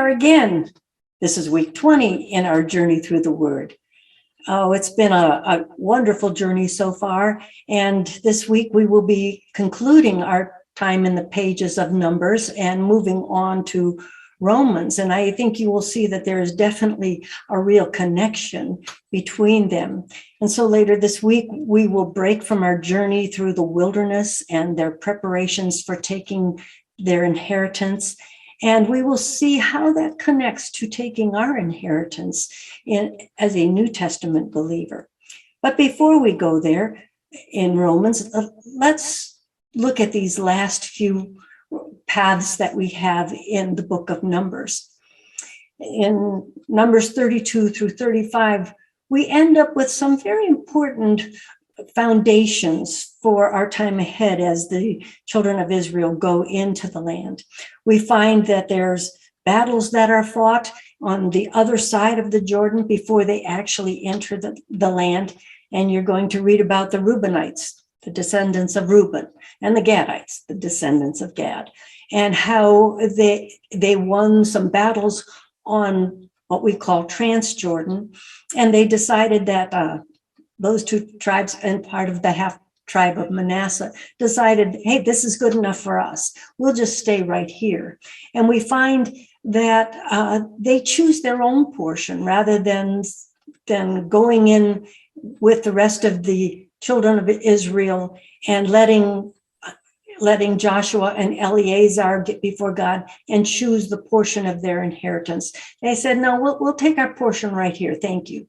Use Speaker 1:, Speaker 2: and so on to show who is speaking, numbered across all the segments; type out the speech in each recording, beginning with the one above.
Speaker 1: are again. This is week 20 in our journey through the Word. Oh, it's been a wonderful journey so far. And this week we will be concluding our time in the pages of Numbers and moving on to Romans. And I think you will see that there is definitely a real connection between them. And so later this week, we will break from our journey through the wilderness and their preparations for taking their inheritance. And we will see how that connects to taking our inheritance as a New Testament believer. But before we go there in Romans, let's look at these last few paths that we have in the book of Numbers. In Numbers 32 through 35, we end up with some very important foundations for our time ahead as the children of Israel go into the land. We find that there's battles that are fought on the other side of the Jordan before they actually enter the land. And you're going to read about the Reubenites, the descendants of Reuben, and the Gadites, the descendants of Gad, and how they won some battles on what we call Transjordan. And they decided that those two tribes and part of the half tribe of Manasseh decided, hey, this is good enough for us. We'll just stay right here. And we find that they choose their own portion rather than going in with the rest of the children of Israel and letting Joshua and Eleazar get before God and choose the portion of their inheritance. They said, no, we'll take our portion right here. Thank you.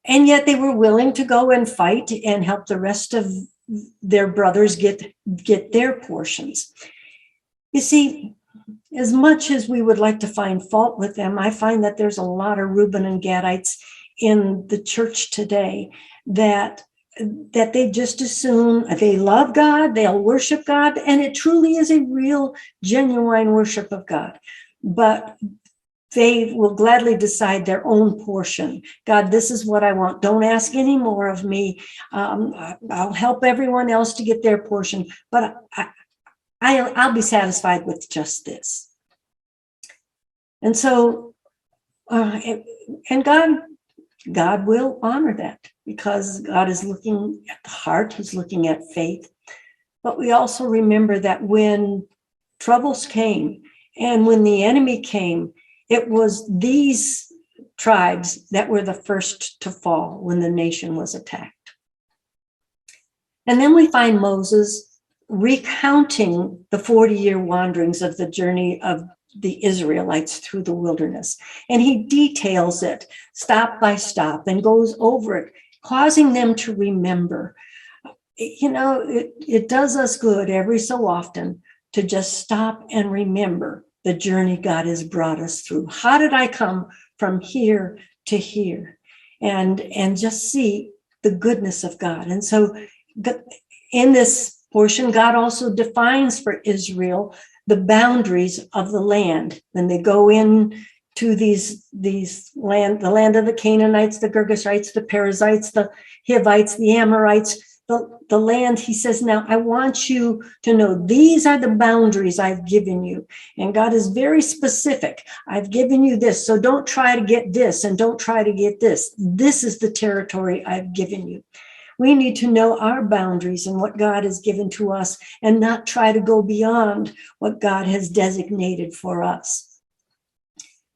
Speaker 1: And yet they were willing to go and fight and help the rest of their brothers get their portions. You see, as much as we would like to find fault with them, I find that there's a lot of Reuben and Gadites in the church today that they just assume they love God, they'll worship God, and it truly is a real, genuine worship of God. But they will gladly decide their own portion. God, this is what I want. Don't ask any more of me. I'll help everyone else to get their portion, but I'll be satisfied with just this. And so, and God will honor that because God is looking at the heart. He's looking at faith. But we also remember that when troubles came and when the enemy came, it was these tribes that were the first to fall when the nation was attacked. And then we find Moses recounting the 40-year wanderings of the journey of the Israelites through the wilderness. And he details it stop by stop and goes over it, causing them to remember. You know, it does us good every so often to just stop and remember the journey God has brought us through. How did I come from here to here? And just see the goodness of God. And so in this portion, God also defines for Israel the boundaries of the land. When they go in to these land, the land of the Canaanites, the Girgashites, the Perizzites, the Hivites, the Amorites, the land, he says, now I want you to know these are the boundaries I've given you. And God is very specific. I've given you this, so don't try to get this and don't try to get this. This is the territory I've given you. We need to know our boundaries and what God has given to us and not try to go beyond what God has designated for us.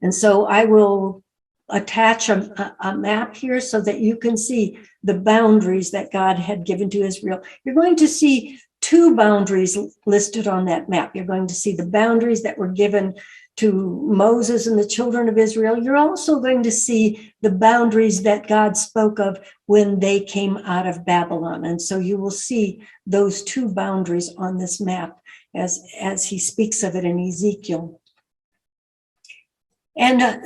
Speaker 1: And so I will attach a map here so that you can see the boundaries that God had given to Israel. You're going to see two boundaries listed on that map. You're going to see the boundaries that were given to Moses and the children of Israel. You're also going to see the boundaries that God spoke of when they came out of Babylon. And so you will see those two boundaries on this map as he speaks of it in Ezekiel. And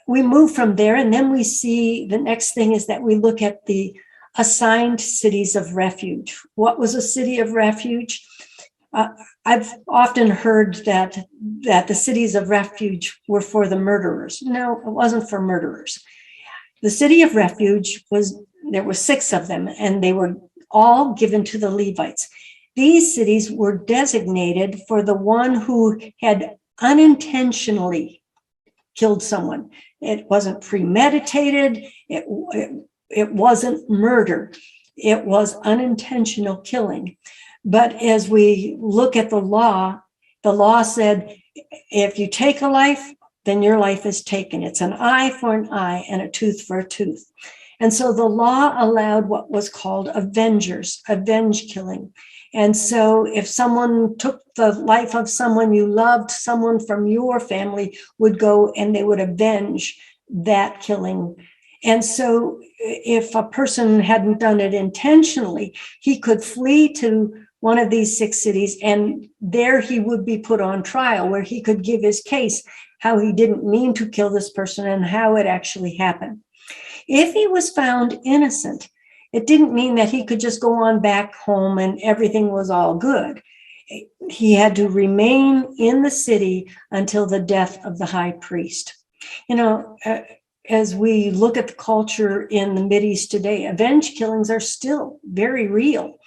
Speaker 1: we move from there, and then we see the next thing is that we look at the assigned cities of refuge. What was a city of refuge? I've often heard that the cities of refuge were for the murderers. No, it wasn't for murderers. The city of refuge there were 6 of them, and they were all given to the Levites. These cities were designated for the one who had unintentionally killed someone. It wasn't premeditated. It wasn't murder. It was unintentional killing. But as we look at the law said, if you take a life, then your life is taken. It's an eye for an eye and a tooth for a tooth. And so the law allowed what was called avenge killing. And so if someone took the life of someone you loved, someone from your family would go and they would avenge that killing. And so if a person hadn't done it intentionally, he could flee to one of these 6 cities, and there he would be put on trial, where he could give his case, how he didn't mean to kill this person and how it actually happened. If he was found innocent, it didn't mean that he could just go on back home and everything was all good. He had to remain in the city until the death of the high priest. As we look at the culture in the Mideast today, avenge killings are still very real.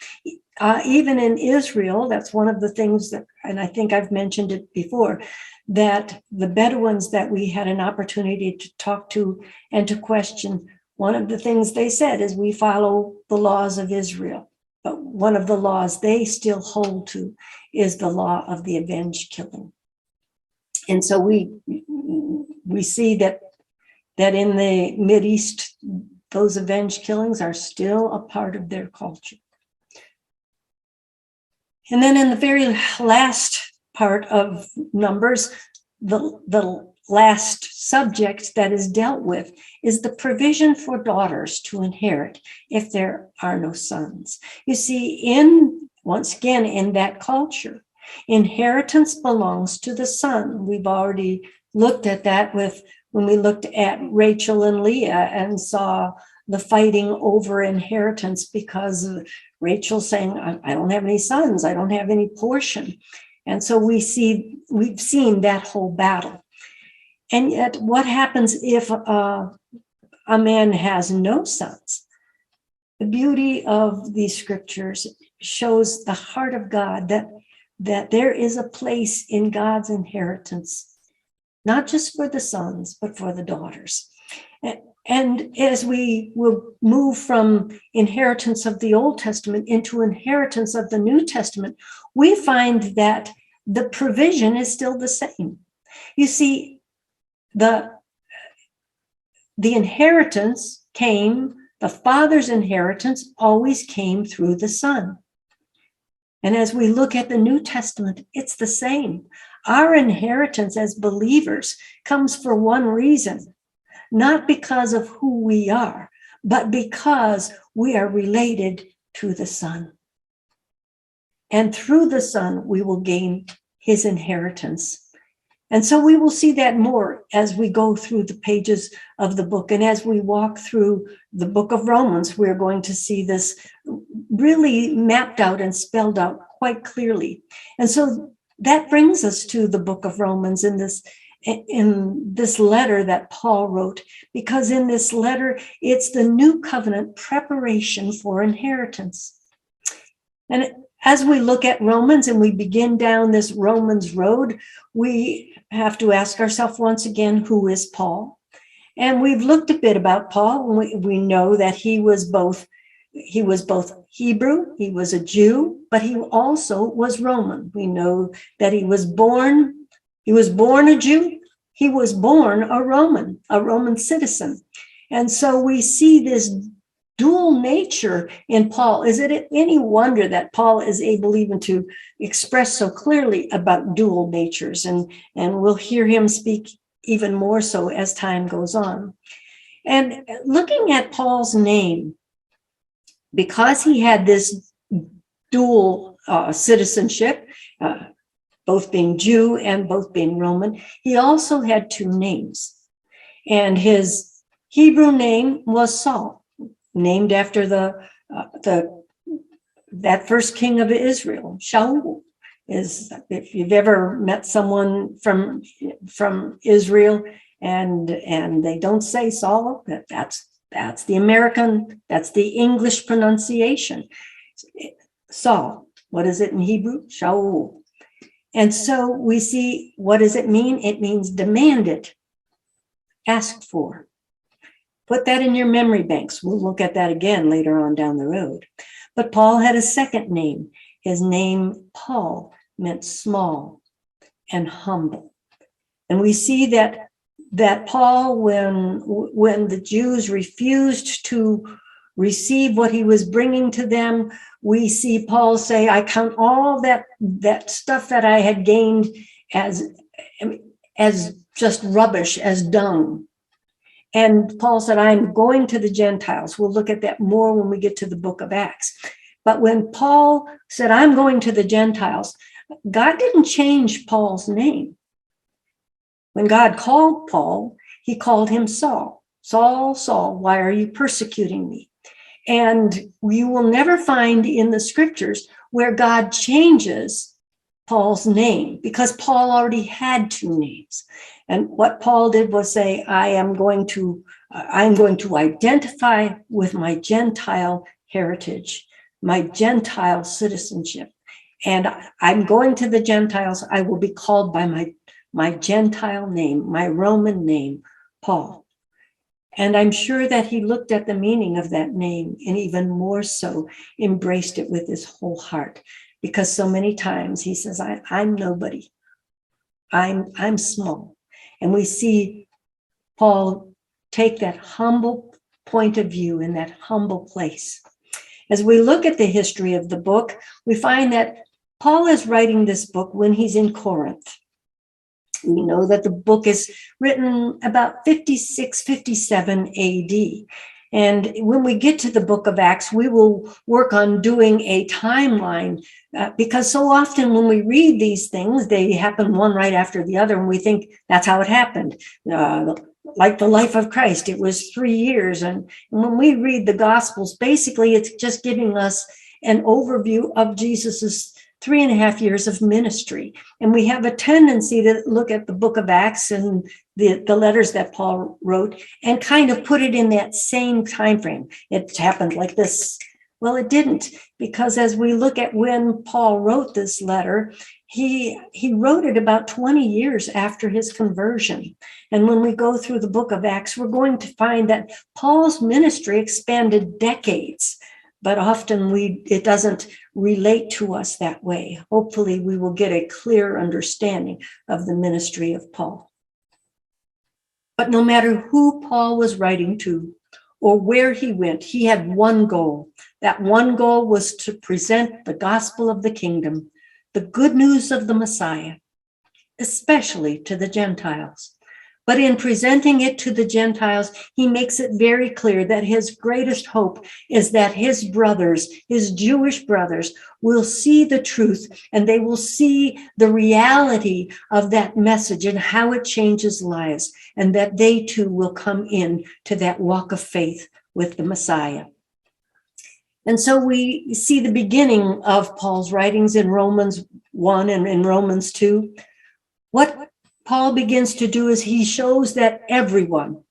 Speaker 1: Even in Israel, that's one of the things that, and I think I've mentioned it before, that the Bedouins that we had an opportunity to talk to and to question, one of the things they said is we follow the laws of Israel. But one of the laws they still hold to is the law of the avenge killing. And so we see that in the Mideast, those avenge killings are still a part of their culture. And then in the very last part of Numbers, the last subject that is dealt with is the provision for daughters to inherit if there are no sons. You see, once again, in that culture, inheritance belongs to the son. We've already looked at that when we looked at Rachel and Leah and saw the fighting over inheritance because Rachel saying, I don't have any sons, I don't have any portion. And so we've seen that whole battle. And yet what happens if a man has no sons? The beauty of these scriptures shows the heart of God, that there is a place in God's inheritance, not just for the sons, but for the daughters. And as we will move from inheritance of the Old Testament into inheritance of the New Testament, we find that the provision is still the same. You see, the inheritance came, the father's inheritance always came through the son. And as we look at the New Testament, it's the same. Our inheritance as believers comes for one reason, not because of who we are, but because we are related to the Son. And through the Son, we will gain his inheritance. And so we will see that more as we go through the pages of the book. And as we walk through the book of Romans, we're going to see this really mapped out and spelled out quite clearly. And so that brings us to the book of Romans in this letter that Paul wrote, because in this letter, it's the new covenant preparation for inheritance. And as we look at Romans and we begin down this Romans road, we have to ask ourselves once again, who is Paul? And we've looked a bit about Paul. We know that he was both Hebrew, he was a Jew, but he also was Roman. We know that he was born a Jew, he was born a Roman citizen. And so we see this dual nature in Paul. Is it any wonder that Paul is able even to express so clearly about dual natures? And we'll hear him speak even more so as time goes on. And looking at Paul's name, because he had this dual citizenship, both being Jew and both being Roman, he also had 2 names. And his Hebrew name was Saul, named after that first king of Israel. Shaul is, if you've ever met someone from Israel and they don't say Saul, that's the American, that's the English pronunciation. Saul, what is it in Hebrew? Shaul. And so we see, what does it mean? It means demanded. asked for. Put that in your memory banks. We'll look at that again later on down the road. But Paul had a second name. His name, Paul, meant small and humble. And we see that Paul, when the Jews refused to receive what he was bringing to them, we see Paul say, I count all that stuff that I had gained as just rubbish, as dung. And Paul said, I'm going to the Gentiles. We'll look at that more when we get to the book of Acts. But when Paul said, I'm going to the Gentiles, God didn't change Paul's name. When God called Paul, he called him Saul. Saul, Saul, why are you persecuting me? And you will never find in the scriptures where God changes Paul's name, because Paul already had two names. And what Paul did was say, I'm going to identify with my Gentile heritage, my Gentile citizenship. And I'm going to the Gentiles. I will be called by my Gentile name, my Roman name, Paul. And I'm sure that he looked at the meaning of that name and even more so embraced it with his whole heart, because so many times he says, I'm nobody. I'm small. And we see Paul take that humble point of view in that humble place. As we look at the history of the book, we find that Paul is writing this book when he's in Corinth. We know that the book is written about 56, 57 AD. And when we get to the book of Acts, we will work on doing a timeline because so often when we read these things, they happen one right after the other, and we think that's how it happened. Like the life of Christ, it was 3 years. And when we read the Gospels, basically it's just giving us an overview of Jesus's 3.5 years of ministry. And we have a tendency to look at the book of Acts and the letters that Paul wrote and kind of put it in that same time frame. It happened like this. Well, it didn't, because as we look at when Paul wrote this letter, he wrote it about 20 years after his conversion. And when we go through the book of Acts, we're going to find that Paul's ministry expanded decades, but often it doesn't relate to us that way. Hopefully, we will get a clear understanding of the ministry of Paul. But no matter who Paul was writing to or where he went, he had one goal. That one goal was to present the gospel of the kingdom, the good news of the Messiah, especially to the Gentiles. But in presenting it to the Gentiles, he makes it very clear that his greatest hope is that his brothers, his Jewish brothers, will see the truth and they will see the reality of that message and how it changes lives, and that they too will come in to that walk of faith with the Messiah. And so we see the beginning of Paul's writings in Romans 1 and in Romans 2. What Paul begins to do is he shows that everyone,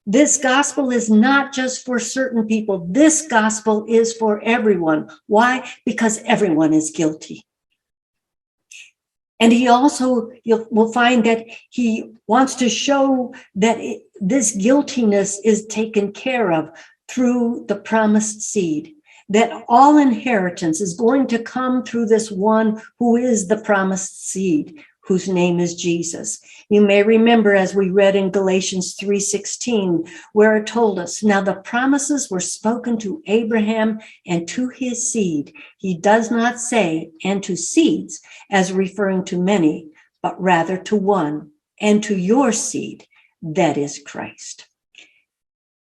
Speaker 1: this gospel is not just for certain people. This gospel is for everyone. Why? Because everyone is guilty. And he also, you'll find that he wants to show that this guiltiness is taken care of through the promised seed, that all inheritance is going to come through this one who is the promised seed, whose name is Jesus. You may remember, as we read in Galatians 3:16, where it told us, now the promises were spoken to Abraham and to his seed. He does not say, and to seeds, as referring to many, but rather to one, and to your seed, that is Christ.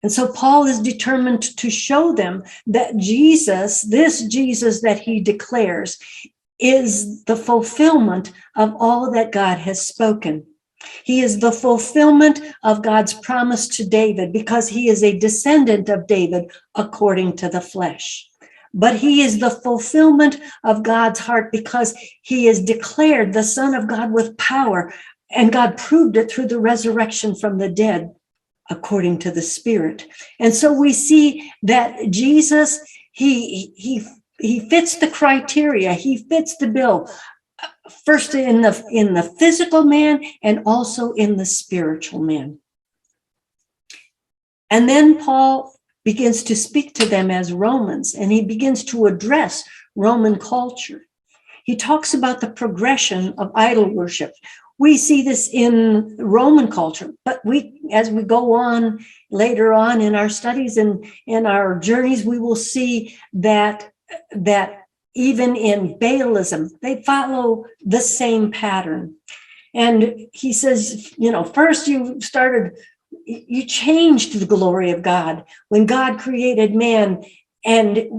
Speaker 1: And so Paul is determined to show them that Jesus, this Jesus that he declares, is the fulfillment of all that God has spoken. He is the fulfillment of God's promise to David because he is a descendant of David according to the flesh. But he is the fulfillment of God's heart because he is declared the Son of God with power, and God proved it through the resurrection from the dead according to the Spirit. And so we see that Jesus, he fits the criteria. He fits the bill, first in the physical man and also in the spiritual man. And then Paul begins to speak to them as Romans, and he begins to address Roman culture. He talks about the progression of idol worship. We see this in Roman culture, but as we go on later on in our studies and in our journeys, we will see that even in Baalism, they follow the same pattern. And he says, first you changed the glory of God when God created man and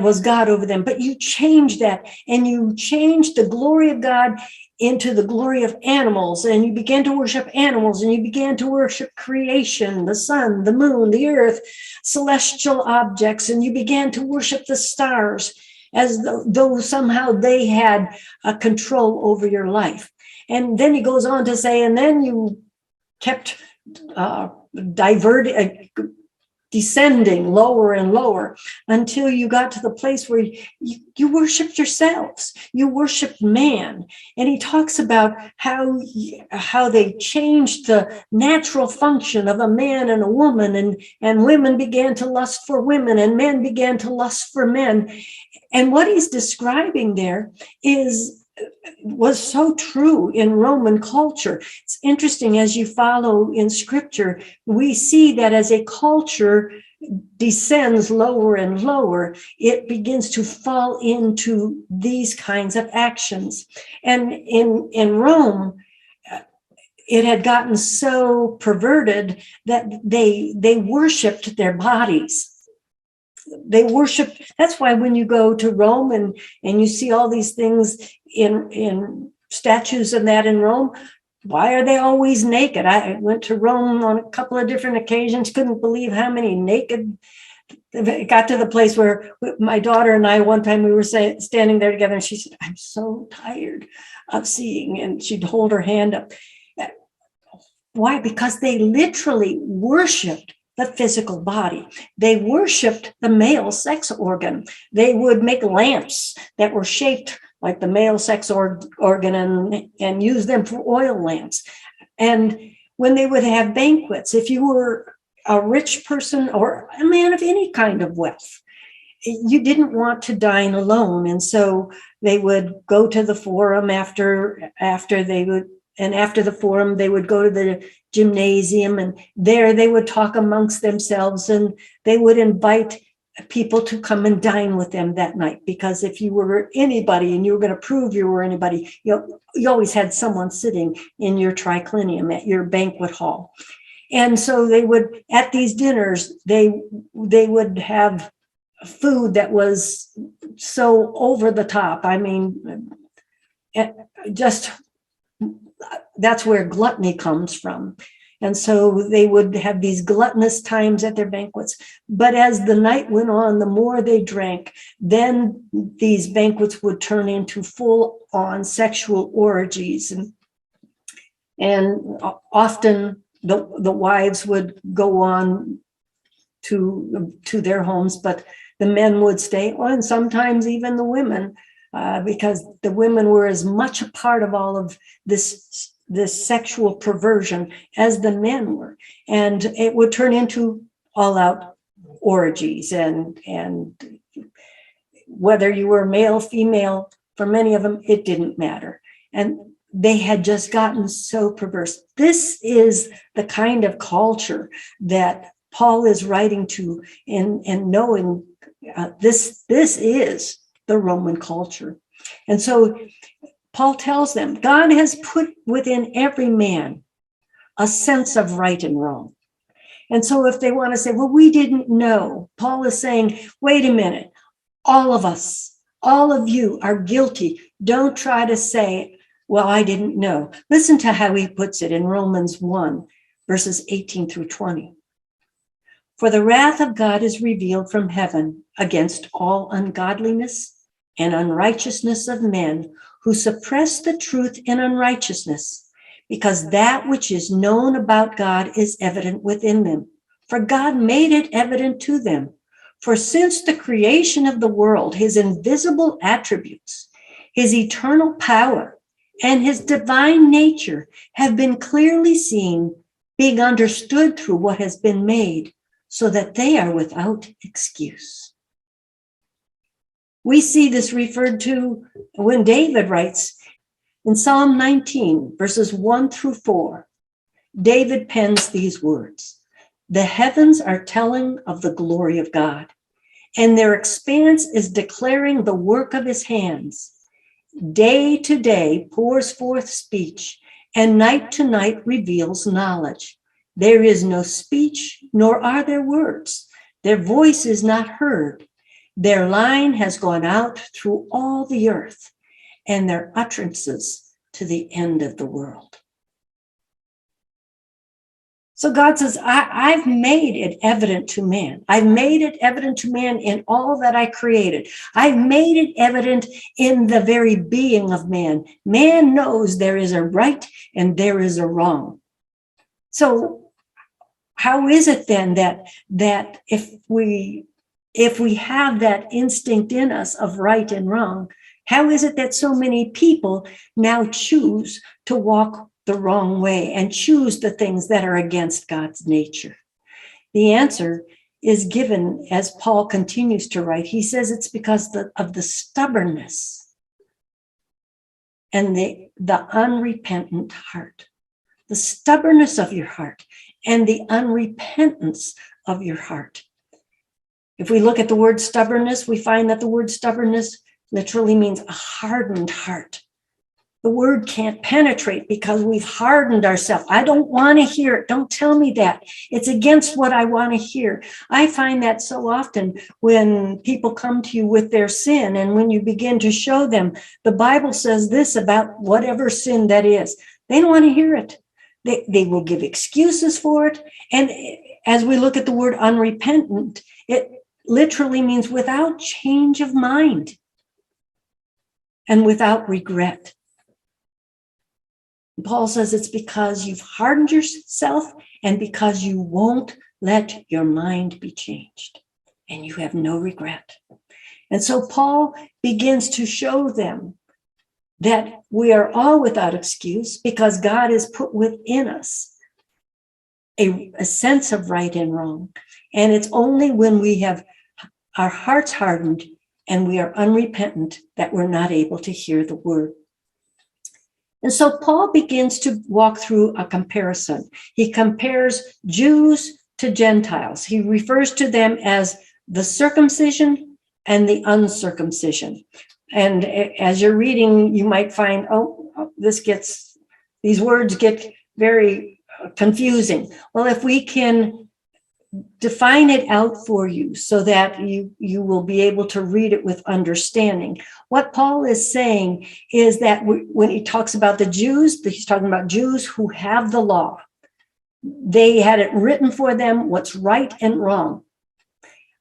Speaker 1: was God over them. But you changed that, and you changed the glory of God into the glory of animals, and you began to worship animals, and you began to worship creation, the sun, the moon, the earth, celestial objects, and you began to worship the stars as though somehow they had a control over your life. And then he goes on to say, and then you kept descending lower and lower until you got to the place where you worshiped yourselves, you worshiped man. And he talks about how they changed the natural function of a man and a woman, and women began to lust for women, and men began to lust for men. And what he's describing there was so true in Roman culture. It's interesting, as you follow in scripture, we see that as a culture descends lower and lower, it begins to fall into these kinds of actions. And in Rome, it had gotten so perverted that they worshiped their bodies. They worship. That's why when you go to Rome and you see all these things in statues and that in Rome, why are they always naked? I went to Rome on a couple of different occasions, couldn't believe how many naked. It got to the place where my daughter and I, one time we were standing there together, and she said, "I'm so tired of seeing," and she'd hold her hand up. Why? Because they literally worshiped the physical body. They worshiped the male sex organ. They would make lamps that were shaped like the male sex organ and use them for oil lamps. And when they would have banquets, if you were a rich person or a man of any kind of wealth, you didn't want to dine alone. And so they would go to the forum after the forum, they would go to the gymnasium, and there they would talk amongst themselves, and they would invite people to come and dine with them that night. Because if you were anybody and you were going to prove you were anybody, you always had someone sitting in your triclinium at your banquet hall. And so they would, at these dinners, they would have food that was so over the top. I mean, just that's where gluttony comes from. And so they would have these gluttonous times at their banquets. But as the night went on, the more they drank, then these banquets would turn into full-on sexual orgies. And often the wives would go on to their homes, but the men would stay, and sometimes even the women, because the women were as much a part of all of this sexual perversion as the men were. And it would turn into all-out orgies, and whether you were male, female, for many of them, it didn't matter. And they had just gotten so perverse. This is the kind of culture that Paul is writing to, and knowing this is the Roman culture. And so Paul tells them, God has put within every man a sense of right and wrong. And so if they want to say, well, we didn't know, Paul is saying, wait a minute, all of us, all of you are guilty. Don't try to say, well, I didn't know. Listen to how he puts it in Romans 1, verses 18 through 20. For the wrath of God is revealed from heaven against all ungodliness and unrighteousness of men who suppress the truth in unrighteousness, because that which is known about God is evident within them. For God made it evident to them. For since the creation of the world, his invisible attributes, his eternal power, and his divine nature have been clearly seen, being understood through what has been made, so that they are without excuse. We see this referred to when David writes in Psalm 19, verses 1 through 4. David pens these words: "The heavens are telling of the glory of God, and their expanse is declaring the work of his hands. Day to day pours forth speech, and night to night reveals knowledge. There is no speech, nor are there words. Their voice is not heard. Their line has gone out through all the earth, and their utterances to the end of the world." So God says, I've made it evident to man. I've made it evident to man in all that I created. I've made it evident in the very being of man. Man knows there is a right and there is a wrong. So how is it then that if we have that instinct in us of right and wrong, how is it that so many people now choose to walk the wrong way and choose the things that are against God's nature? The answer is given as Paul continues to write. He says it's because of the stubbornness and the unrepentant heart. The stubbornness of your heart and the unrepentance of your heart. If we look at the word stubbornness, we find that the word stubbornness literally means a hardened heart. The word can't penetrate because we've hardened ourselves. I don't want to hear it. Don't tell me that. It's against what I want to hear. I find that so often when people come to you with their sin, and when you begin to show them, the Bible says this about whatever sin that is. They don't want to hear it. They will give excuses for it. And as we look at the word unrepentant, it literally means without change of mind and without regret. Paul says it's because you've hardened yourself and because you won't let your mind be changed and you have no regret. And so Paul begins to show them that we are all without excuse because God has put within us a sense of right and wrong. And it's only when we have our hearts hardened and we are unrepentant that we're not able to hear the word. And so Paul begins to walk through a comparison. He compares Jews to Gentiles. He refers to them as the circumcision and the uncircumcision. And as you're reading, you might find, these words get very confusing. Well, if we can define it out for you so that you will be able to read it with understanding. What Paul is saying is that when he talks about the Jews, he's talking about Jews who have the law. They had it written for them what's right and wrong.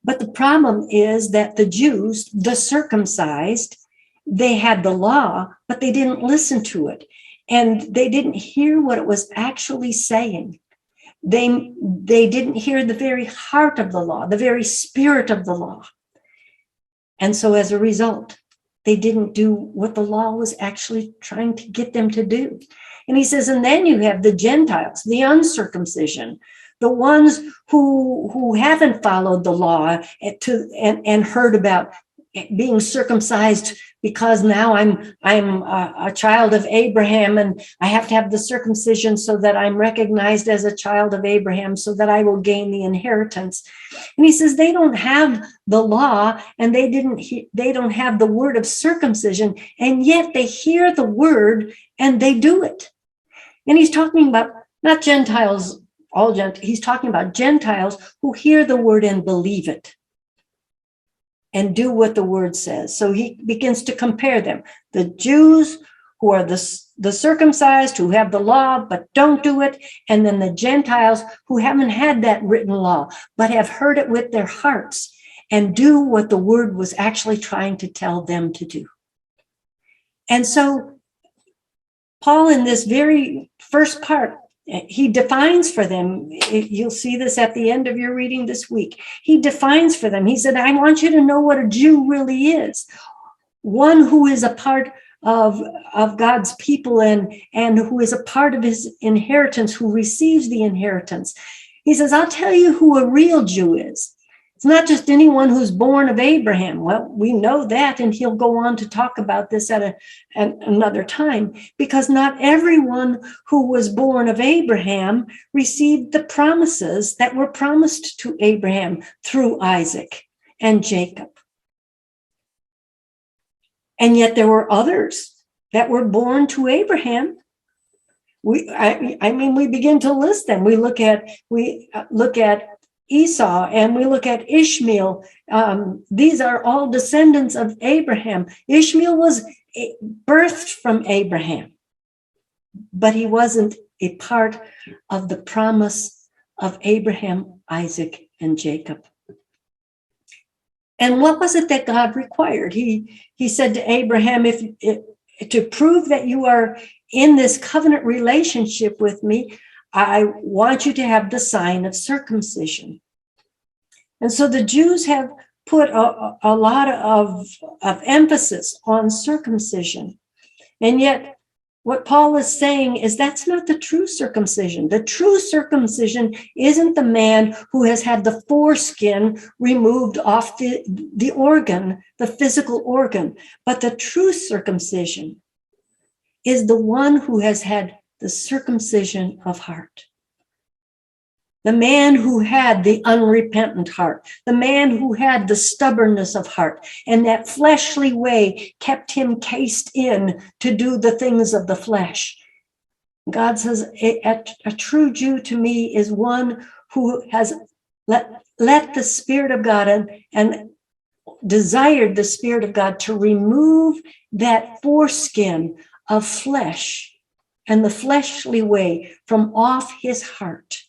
Speaker 1: But the problem is that the Jews, the circumcised, they had the law, but they didn't listen to it. And they didn't hear what it was actually saying. They didn't hear the very heart of the law, the very spirit of the law. And so as a result, they didn't do what the law was actually trying to get them to do. And he says, and then you have the Gentiles, the uncircumcision, the ones who haven't followed the law and heard about being circumcised because now I'm a child of Abraham and I have to have the circumcision so that I'm recognized as a child of Abraham so that I will gain the inheritance. And he says they don't have the law and they don't have the word of circumcision, and yet they hear the word and they do it. And he's talking about not Gentiles, he's talking about Gentiles who hear the word and believe it and do what the word says. So he begins to compare them. The Jews who are the circumcised, who have the law, but don't do it. And then the Gentiles who haven't had that written law, but have heard it with their hearts and do what the word was actually trying to tell them to do. And so Paul, in this very first part, he defines for them, you'll see this at the end of your reading this week. He defines for them, he said, I want you to know what a Jew really is. One who is a part of God's people and who is a part of his inheritance, who receives the inheritance. He says, I'll tell you who a real Jew is. It's not just anyone who's born of Abraham. Well, we know that, and he'll go on to talk about this at another time, because not everyone who was born of Abraham received the promises that were promised to Abraham through Isaac and Jacob. And yet there were others that were born to Abraham. We begin to list them. We look at Esau, and we look at Ishmael. These are all descendants of Abraham. Ishmael was birthed from Abraham, but he wasn't a part of the promise of Abraham, Isaac, and Jacob. And what was it that God required? He said to Abraham, to prove that you are in this covenant relationship with me, I want you to have the sign of circumcision. And so the Jews have put a lot of emphasis on circumcision. And yet what Paul is saying is that's not the true circumcision. The true circumcision isn't the man who has had the foreskin removed off the organ, the physical organ, but the true circumcision is the one who has had the circumcision of heart. The man who had the unrepentant heart, the man who had the stubbornness of heart, and that fleshly way kept him cased in to do the things of the flesh. God says a true Jew to me is one who has let the Spirit of God and desired the Spirit of God to remove that foreskin of flesh and the fleshly way from off his heart,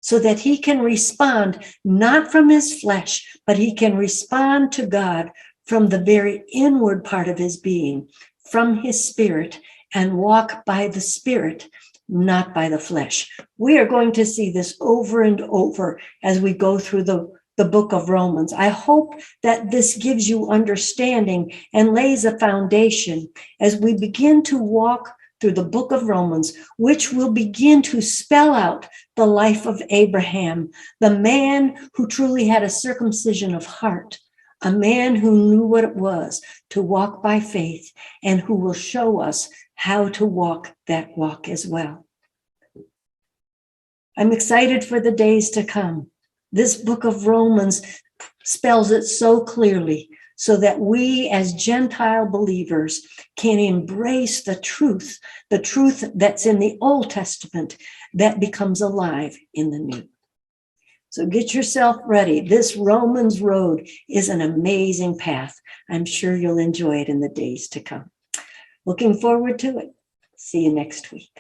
Speaker 1: so that he can respond not from his flesh, but he can respond to God from the very inward part of his being, from his spirit, and walk by the Spirit, not by the flesh. We are going to see this over and over as we go through the book of Romans. I hope that this gives you understanding and lays a foundation as we begin to walk through the book of Romans, which will begin to spell out the life of Abraham, the man who truly had a circumcision of heart, a man who knew what it was to walk by faith, and who will show us how to walk that walk as well. I'm excited for the days to come. This book of Romans spells it so clearly, so that we as Gentile believers can embrace the truth that's in the Old Testament that becomes alive in the New. So get yourself ready. This Romans road is an amazing path. I'm sure you'll enjoy it in the days to come. Looking forward to it. See you next week.